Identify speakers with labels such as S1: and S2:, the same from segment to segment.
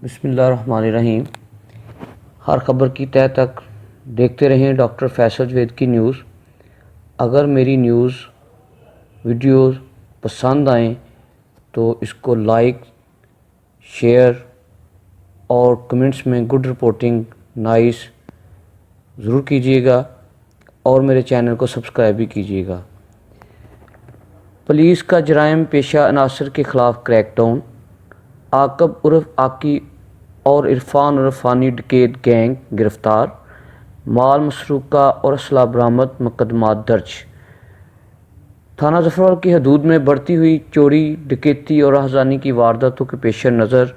S1: बिस्मिल्लाहिर्रहमानिर्रहीम। हर ख़बर की तह तक देखते रहें डॉक्टर फैसल जवेद की न्यूज़। अगर मेरी न्यूज़ वीडियो पसंद आएँ तो इसको लाइक, शेयर और कमेंट्स में गुड रिपोर्टिंग नाइस ज़रूर कीजिएगा और मेरे चैनल को सब्सक्राइब भी कीजिएगा। पुलिस का जराइम पेशा अनासर के ख़िलाफ़ क्रैकडाउन। आकब उर्फ आकी और इरफान उर्फ फ़ानी डकैत गैंग गिरफ़्तार। माल मसरूक़ा और असला बरामद, मुकदमात दर्ज। थाना ज़फ़रवाल की हदूद में बढ़ती हुई चोरी, डकैती और राहज़ानी की वारदातों के पेश नज़र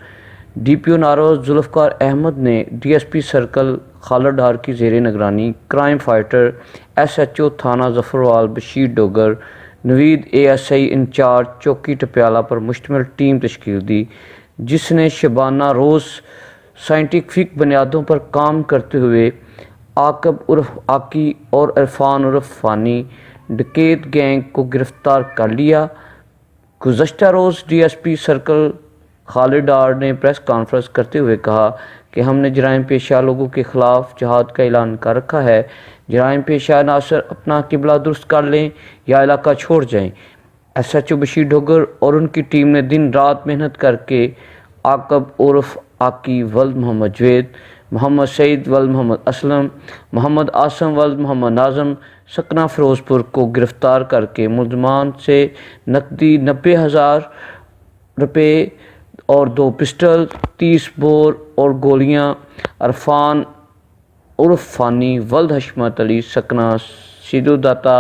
S1: DPO नारोज़ जुल्फ़कार अहमद ने DSP सर्कल खालड़ डार की ज़ेरे निगरानी क्राइम फाइटर SHO थाना ज़फ़रवाल बशीर डोगर, नवीद ASI इंचार्ज चौकी टप्याला पर मुश्तमिल टीम तश्कील दी, जिसने शबाना रोज़ साइंटिफिक बुनियादों पर काम करते हुए आकब उर्फ आकी और इरफान उर्फ फ़ानी डकैत गैंग को गिरफ़्तार कर लिया। गुज़श्ता रोज़ DSP सर्कल खालिद डार ने प्रेस कॉन्फ्रेंस करते हुए कहा कि हमने जराइम पेशा लोगों के ख़िलाफ़ जिहाद का ऐलान कर रखा है। जराइम पेशा अनासर अपना किबला दुरुस्त कर लें या इलाका छोड़ जाएं। SHO बशीर डोगर और उनकी टीम ने दिन रात मेहनत करके आकब उर्फ आकी वल्द मोहम्मद जवेद, मोहम्मद सईद वल्द मोहम्मद असलम, मोहम्मद आसम वल्द मोहम्मद नाज़म सकना फ़िरोज़पुर को गिरफ़्तार करके मुल्ज़मान से नकदी 90,000 रुपये और 2 पिस्टल, 30 बोर और गोलियां अरफान उर्फ फ़ानी वल्द हशमत अली सकना सीधुदाता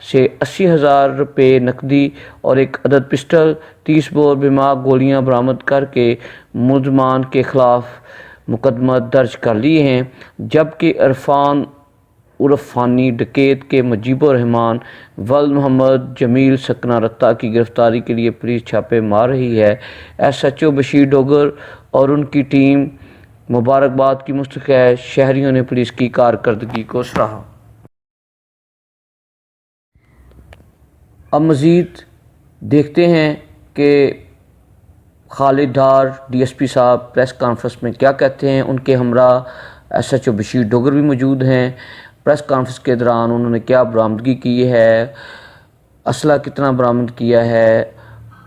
S1: से 80,000 रुपये नकदी और 1 अदद पिस्टल, 30 बोर बिमा गोलियां बरामद करके मुल्ज़मान के ख़िलाफ़ मुकदमा दर्ज कर लिए हैं। जबकि इरफान उर्फ फ़ानी डकैत के मुजीबुर रहमान वल्द मोहम्मद जमील सकना रत्ता की गिरफ़्तारी के लिए पुलिस छापे मार रही है। SHO बशीर डोगर और उनकी टीम मुबारकबाद की मुस्तहिक़ है। शहरियों ने पुलिस की कारकर्दगी को सराहा। अब मज़ीद देखते हैं कि खालिद डार DSP साहब प्रेस कॉन्फ्रेंस में क्या कहते हैं। उनके हमरा SHO बशीर डोगर भी मौजूद हैं। प्रेस कॉन्फ्रेंस के दौरान उन्होंने क्या बरामदगी की है, असला कितना बरामद किया है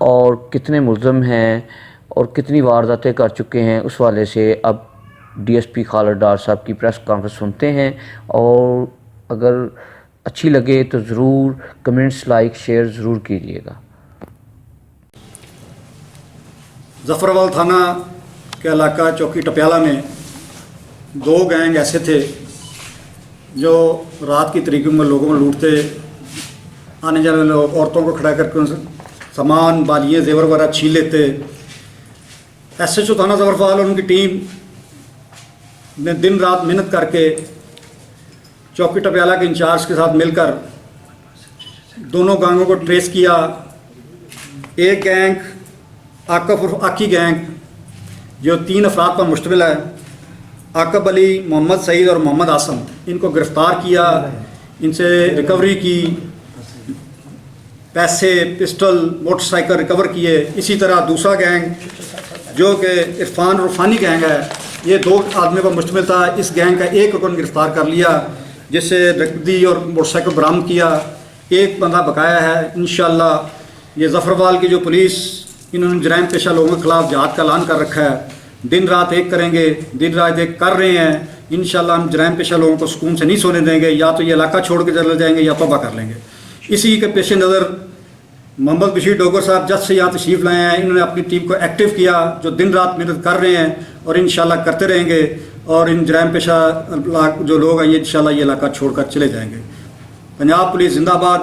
S1: और कितने मुल्ज़म हैं और कितनी वारदातें कर चुके हैं, उस वाले से अब DSP खालिद डार साहब की प्रेस कॉन्फ्रेंस सुनते हैं। और अगर अच्छी लगे तो ज़रूर कमेंट्स, लाइक, शेयर ज़रूर कीजिएगा।
S2: ज़फ़रवाल थाना के इलाका चौकी टप्याला में 2 गैंग ऐसे थे जो रात की तरीक़ों में लोगों में लूटते, आने जाने वाले औरतों को खड़ा करके उनसे सामान, बालियाँ, जेवर वगैरह छीन लेते। SHO थाना ज़फ़रवाल और उनकी टीम ने दिन रात मेहनत करके चौकी टप्याला के इंचार्ज के साथ मिलकर दोनों गैंगों को ट्रेस किया। एक गैंग आकब और आकी गैंग जो 3 अफराद पर मुश्तमिल है, आकब अली, मोहम्मद सईद और मोहम्मद आसम, इनको गिरफ़्तार किया, इनसे रिकवरी की, पैसे, पिस्टल, मोटरसाइकिल रिकवर किए। इसी तरह दूसरा गैंग जो कि इरफान और फ़ानी गैंग है, ये 2 आदमियों पर मुश्तमिल था। इस गैंग का एक रुकन गिरफ़्तार कर लिया, जिससे नकदी और मोटरसाइकिल बरामद किया। एक बंदा बकाया है। इंशाअल्लाह ये ज़फ़रवाल की जो पुलिस, इन्होंने जराइम पेशा लोगों के ख़िलाफ़ जिहाद का ऐलान कर रखा है। दिन रात एक करेंगे, दिन रात एक कर रहे हैं। इंशाअल्लाह हम जराइम पेशा लोगों को सुकून से नहीं सोने देंगे। या तो ये इलाका छोड़ के चले जाएंगे या तौबा कर लेंगे। इसी के पेश नज़र मोहम्मद बशीर डोगर साहब जब से यहाँ तशरीफ़ लाए हैं, इन्होंने अपनी टीम को एक्टिव किया, जो दिन रात मेहनत कर रहे हैं और इंशाअल्लाह करते रहेंगे। और इन जराइम पेशा जो लोग हैं, ये इंशाअल्लाह ये इलाका छोड़ कर चले जाएंगे। पंजाब पुलिस जिंदाबाद,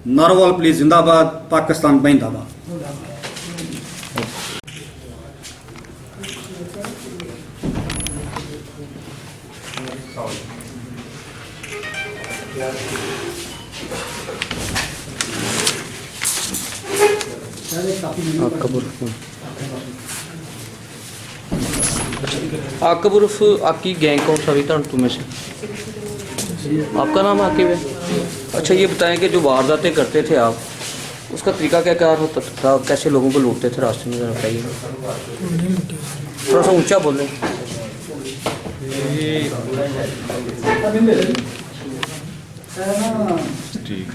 S2: नारोवाल पुलिस जिंदाबाद, पाकिस्तान जिंदाबाद।
S1: आकब उर्फ आकी गैंग कौन सा भी था तुम्हें से? आपका नाम आकिब है? अच्छा, ये बताएं कि जो वारदातें करते थे आप, उसका तरीका क्या क्या होता था, कैसे लोगों को लूटते थे रास्ते में, जरा बताइए। थोड़ा सा ऊंचा बोलें।
S2: ठीक